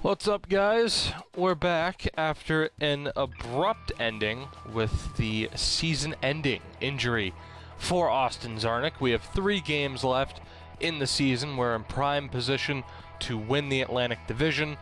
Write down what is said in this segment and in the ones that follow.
What's up, guys? We're back after an abrupt ending with the season-ending injury for Austin Czarnik. We have 3 games left in the season. We're in prime position to win the Atlantic Division.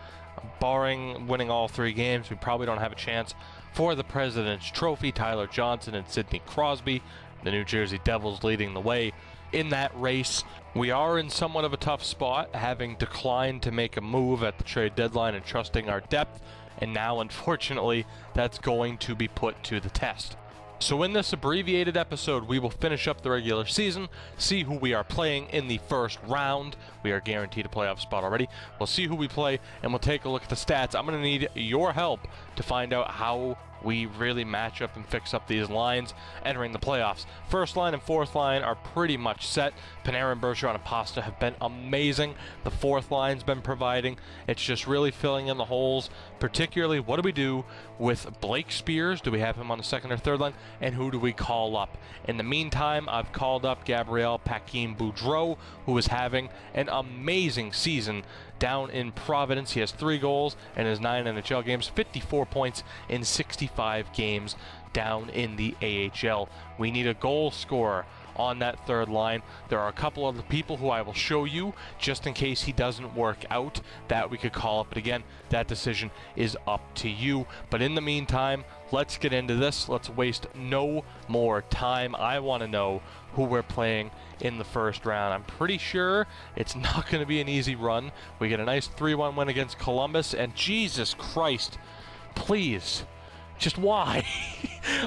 Barring winning all 3 games, we probably don't have a chance for the President's Trophy. Tyler Johnson and Sidney Crosby, the New Jersey Devils, leading the way in that race. We are in somewhat of a tough spot, having declined to make a move at the trade deadline and trusting our depth, and now unfortunately that's going to be put to the test. So in this abbreviated episode, we will finish up the regular season, see who we are playing in the first round. We are guaranteed a playoff spot already. We'll see who we play, and we'll take a look at the stats. I'm going to need your help to find out how we really match up and fix up these lines entering the playoffs. First line and fourth line are pretty much set. Panarin, Bergeron, and Pasta have been amazing. The fourth line's been providing. It's just really filling in the holes, particularly what do we do with Blake Spears? Do we have him on the second or third line? And who do we call up? In the meantime, I've called up Gabriel Paquin-Boudreau, who is having an amazing season down in Providence. He has 3 goals in his 9 NHL games, 54 points in 65 games down in the AHL. We need a goal scorer on that third line. There are a couple other people who I will show you just in case he doesn't work out that we could call up. But again, that decision is up to you. But in the meantime, let's get into this. Let's waste no more time. I want to know who we're playing in the first round. I'm pretty sure it's not going to be an easy run. We get a nice 3-1 win against Columbus, and Jesus Christ, please, just why?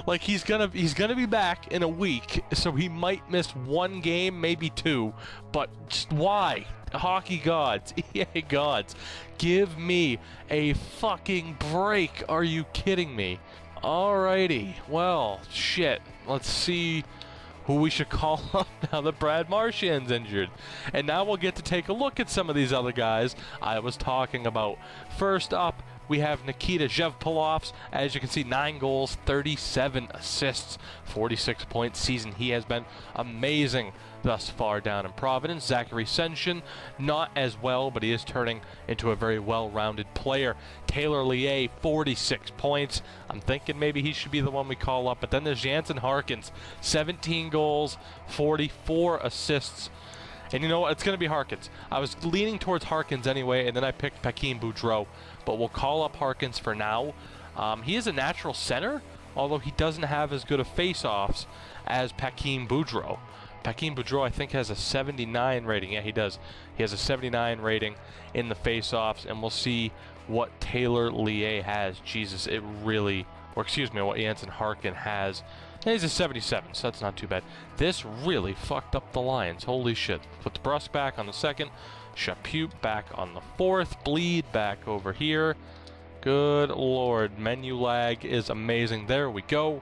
Like, he's gonna be back in a week, so he might miss 1 game, maybe 2, but just why? Hockey gods, EA gods, give me a fucking break. Are you kidding me? Alrighty, well, shit. Let's see who we should call up now that Brad Marchand's injured. And now we'll get to take a look at some of these other guys I was talking about. First up, we have Nikita Zhevpalovs. As you can see, 9 goals, 37 assists, 46-point season. He has been amazing thus far down in Providence. Zachary Senshin, not as well, but he is turning into a very well-rounded player. Taylor Lier, 46 points. I'm thinking maybe he should be the one we call up. But then there's Jansen Harkins, 17 goals, 44 assists. And you know what? It's going to be Harkins. I was leaning towards Harkins anyway, and then I picked Paquin-Boudreau. But we'll call up Harkins for now. He is a natural center, although he doesn't have as good of face-offs as Paquin-Boudreau. Paquin-Boudreau, I think, has a 79 rating. Yeah, he does. He has a 79 rating in the face-offs, and we'll see what Taylor Lier has. Jesus, it really... Or excuse me, what Jansen Harkin has. He's a 77, so that's not too bad. This really fucked up the Lions. Holy shit. Put the Brust back on the second. Chaput back on the fourth. Bleed back over here. Good lord. Menu lag is amazing. There we go.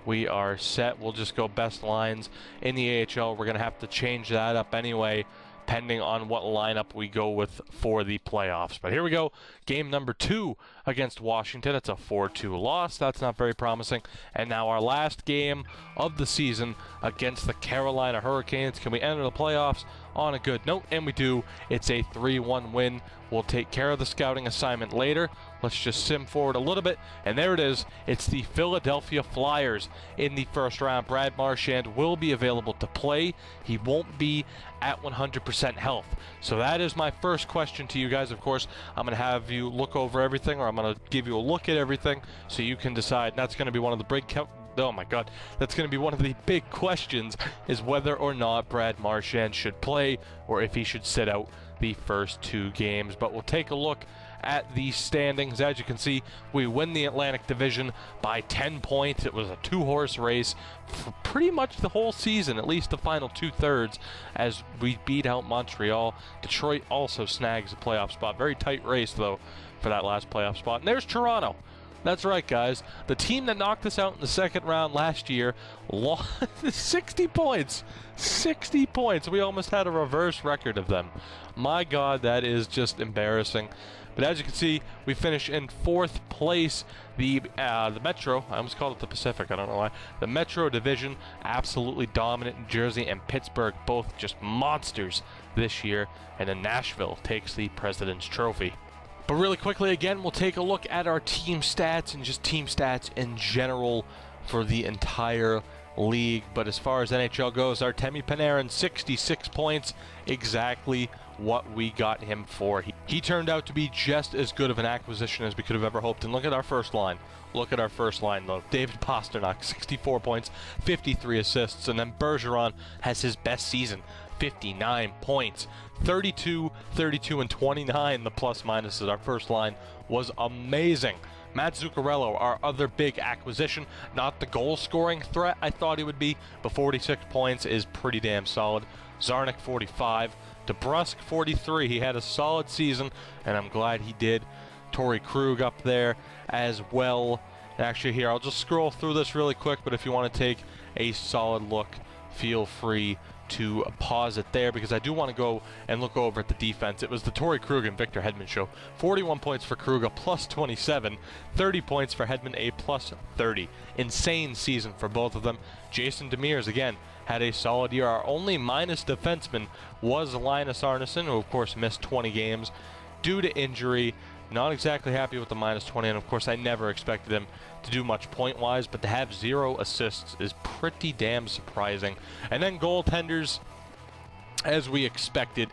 We are set. We'll just go best lines in the AHL. We're going to have to change that up anyway, depending on what lineup we go with for the playoffs. But here we go. Game number 2 against Washington. It's a 4-2 loss. That's not very promising. And now our last game of the season against the Carolina Hurricanes. Can we enter the playoffs on a good note? And we do. It's a 3-1 win. We'll take care of the scouting assignment later. Let's just sim forward a little bit. And there it is. It's the Philadelphia Flyers in the first round. Brad Marchand will be available to play. He won't be at 100% health. So that is my first question to you guys. Of course, I'm going to have you look over everything, or I'm going to give you a look at everything so you can decide. And that's going to be one of the big... Oh my god, that's going to be one of the big questions, is whether or not Brad Marchand should play or if he should sit out the first 2 games. But we'll take a look at the standings. As you can see, we win the Atlantic Division by 10 points. It was a 2-horse race for pretty much the whole season, at least the final 2/3, as we beat out Montreal. Detroit also snags a playoff spot. Very tight race, though, for that last playoff spot. And there's Toronto. That's right, guys. The team that knocked us out in the second round last year lost 60 points. 60 points. We almost had a reverse record of them. My God, that is just embarrassing. But as you can see, we finish in 4th place. The Metro, I almost called it the Pacific, I don't know why. The Metro Division, absolutely dominant in Jersey and Pittsburgh, both just monsters this year. And then Nashville takes the President's Trophy. But really quickly, again, we'll take a look at our team stats and just team stats in general for the entire league. But as far as NHL goes, Artemi Panarin, 66 points, exactly what we got him for. He turned out to be just as good of an acquisition as we could have ever hoped. And look at our first line. Look at our first line, though. David Pastrnak, 64 points, 53 assists. And then Bergeron has his best season, 59 points, 32, 32, and 29. The plus minuses. Our first line was amazing. Matt Zuccarello, our other big acquisition, not the goal-scoring threat I thought he would be, but 46 points is pretty damn solid. Czarnik, 45. DeBrusk, 43. He had a solid season, and I'm glad he did. Torrey Krug up there as well. Actually, here, I'll just scroll through this really quick, but if you want to take a solid look, feel free to pause it there, because I do want to go and look over at the defense. It was the Torrey Krug and Victor Hedman show. 41 points for Krug, a plus 27. 30 points for Hedman, a plus 30. Insane season for both of them. Jason Demers, again, had a solid year. Our only minus defenseman was Linus Arnesson, who of course missed 20 games due to injury. Not exactly happy with the minus 20, and of course I never expected him to do much point-wise, but to have 0 assists is pretty damn surprising. And then goaltenders, as we expected,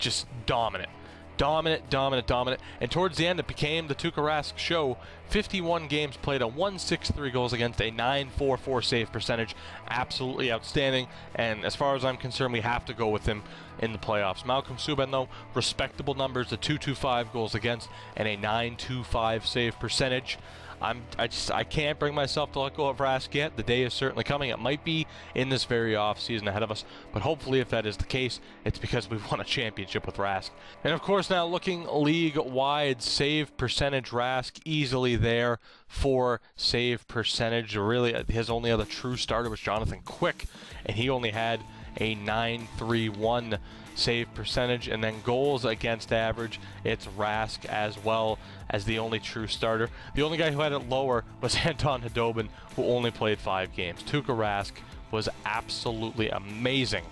just dominant. Dominant, dominant, dominant. And towards the end, it became the Tuukka Rask show. 51 games played, a 1.63 goals against, a 9.44 save percentage. Absolutely outstanding. And as far as I'm concerned, we have to go with him in the playoffs. Malcolm Subban, though, respectable numbers, a 2.25 goals against and a 9.25 save percentage. I can't bring myself to let go of Rask yet. The day is certainly coming. It might be in this very off season ahead of us, but hopefully if that is the case, it's because we've won a championship with Rask. And of course, now looking league-wide, save percentage, Rask easily there for save percentage. Really, his only other true starter was Jonathan Quick, and he only had a 9.31 save percentage. And then goals against average, it's Rask as well as the only true starter. The only guy who had it lower was Anton Khudobin, who only played 5 games. Tuukka Rask was absolutely amazing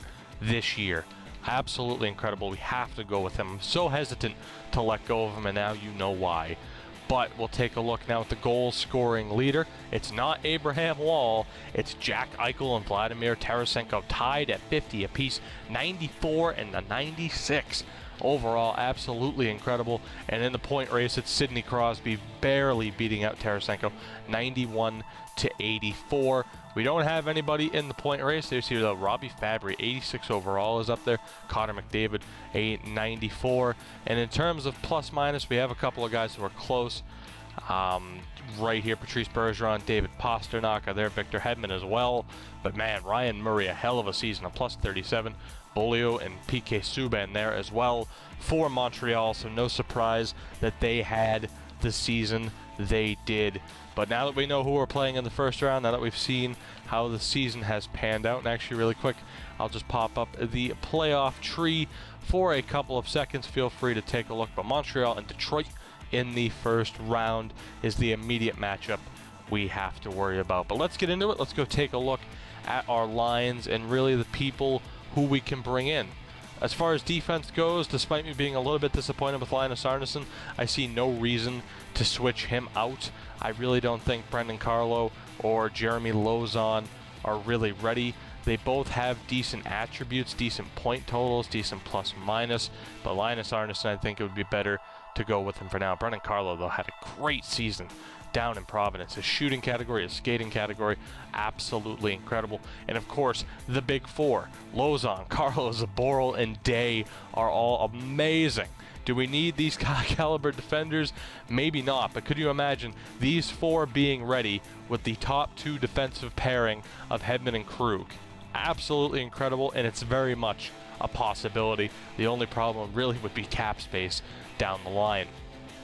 this year. Absolutely incredible. We have to go with him. I'm so hesitant to let go of him, and now you know why. But we'll take a look now at the goal-scoring leader. It's not Abraham Wall. It's Jack Eichel and Vladimir Tarasenko tied at 50 apiece, 94 and a 96. Overall, absolutely incredible. And in the point race, it's Sidney Crosby barely beating out Tarasenko, 91 to 84. We don't have anybody in the point race. There's here though, Robbie Fabry, 86 overall is up there. Connor McDavid, a 94. And in terms of plus minus, we have a couple of guys who are close. Right here, Patrice Bergeron, David Pastrnak are there, Victor Hedman as well. But man, Ryan Murray, a hell of a season, a plus 37. Bolio and PK Subban there as well for Montreal, so no surprise that they had the season they did. But now that we know who we're playing in the first round, now that we've seen how the season has panned out, and actually really quick, I'll just pop up the playoff tree for a couple of seconds. Feel free to take a look. But Montreal and Detroit in the first round is the immediate matchup we have to worry about. But let's get into it. Let's go take a look at our lines and really the people who we can bring in. As far as defense goes, despite me being a little bit disappointed with Linus Arnesson, I see no reason to switch him out. I really don't think Brendan Carlo or Jeremy Lauzon are really ready. They both have decent attributes, decent point totals, decent plus minus, but Linus Arnesson, I think it would be better to go with him for now. Brendan Carlo, though, had a great season down in Providence. His shooting category, his skating category, absolutely incredible. And of course, the big four, Lauzon, Carlo, Zaboral, and Day are all amazing. Do we need these caliber defenders? Maybe not, but could you imagine these four being ready with the top 2 defensive pairing of Hedman and Krug? Absolutely incredible, and it's very much a possibility. The only problem really would be cap space down the line.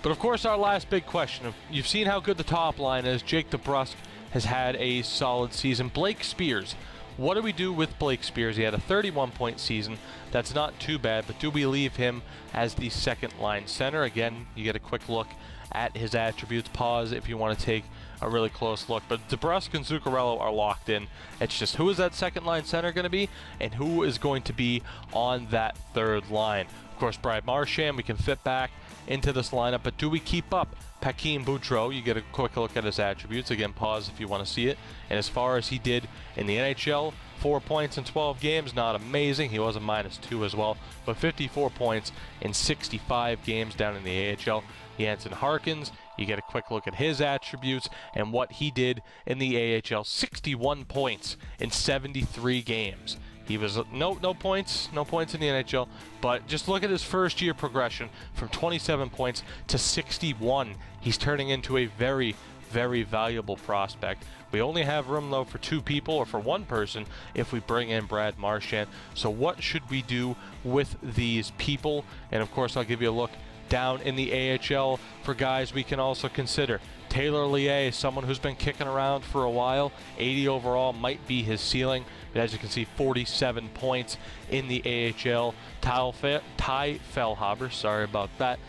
But of course, our last big question, you've seen how good the top line is. Jake DeBrusk has had a solid season. Blake Spears, what do we do with Blake Spears? He had a 31-point season. That's not too bad, but do we leave him as the second line center? Again, you get a quick look at his attributes. Pause if you want to take a really close look. But DeBrusk and Zuccarello are locked in. It's just who is that second line center going to be and who is going to be on that third line. Of course, Brad Marchand, we can fit back into this lineup, but do we keep up Paquin Boudreau? You get a quick look at his attributes. Again, pause if you want to see it. And as far as he did in the NHL, 4 points in 12 games, not amazing. He was a -2 as well, but 54 points in 65 games down in the AHL. Jansen Harkins, you get a quick look at his attributes and what he did in the AHL. 61 points in 73 games. He was no points in the NHL, but just look at his first year progression from 27 points to 61. He's turning into a very, very valuable prospect. We only have room though for 2 people, or for 1 person if we bring in Brad Marchand. So what should we do with these people? And of course, I'll give you a look down in the AHL for guys we can also consider. Taylor Lier, someone who's been kicking around for a while. 80 overall might be his ceiling. But as you can see, 47 points in the AHL. Ty Fellhaber, sorry about that.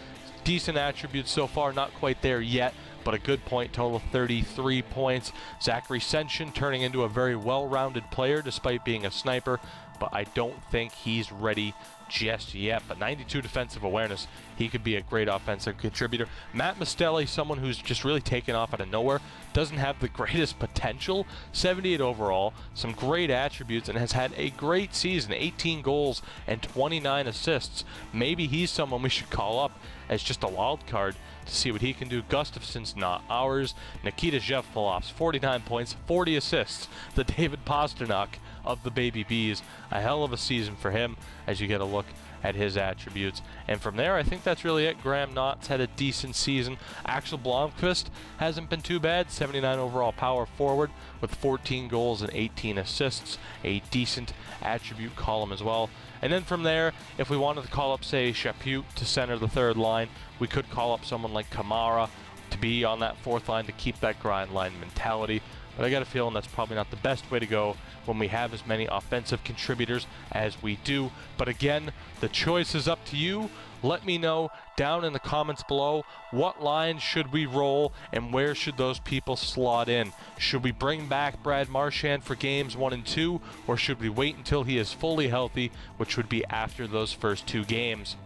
Decent attributes so far, not quite there yet, but a good point total, 33 points. Zachary Senshin turning into a very well-rounded player despite being a sniper, but I don't think he's ready just yet. But 92 defensive awareness, he could be a great offensive contributor. Matt Mostelli, someone who's just really taken off out of nowhere, doesn't have the greatest potential. 78 overall, some great attributes, and has had a great season. 18 goals and 29 assists. Maybe he's someone we should call up as just a wild card to see what he can do. Gustafson's not ours. Nikita Zhevpalov's 49 points, 40 assists. The David Pastrnak of the Baby Bees. A hell of a season for him as you get a look at his attributes. And from there, I think that's really it. Graham Knott's had a decent season. Axel Blomqvist hasn't been too bad. 79 overall power forward with 14 goals and 18 assists. A decent attribute column as well. And then from there, if we wanted to call up, say, Chaput to center the third line, we could call up someone like Kamara to be on that fourth line to keep that grind line mentality. But I got a feeling that's probably not the best way to go when we have as many offensive contributors as we do. But again, the choice is up to you. Let me know down in the comments below, what lines should we roll and where should those people slot in? Should we bring back Brad Marchand for games 1 and 2, or should we wait until he is fully healthy, which would be after those first 2 games?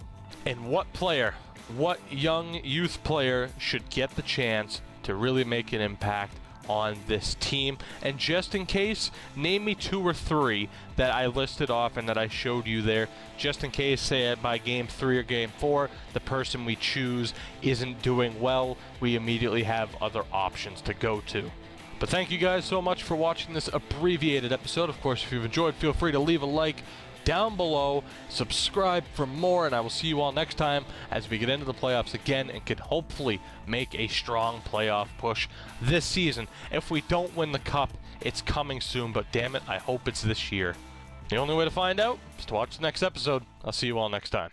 And what player, what young youth player should get the chance to really make an impact on this team? And just in case, name me 2 or 3 that I listed off and that I showed you there, just in case, say by game 3 or game 4, the person we choose isn't doing well, we immediately have other options to go to. But thank you guys so much for watching this abbreviated episode. Of course, if you've enjoyed, feel free to leave a like down below, subscribe for more, and I will see you all next time as we get into the playoffs again and can hopefully make a strong playoff push this season. If we don't win the cup, it's coming soon, but damn it, I hope it's this year. The only way to find out is to watch the next episode. I'll see you all next time.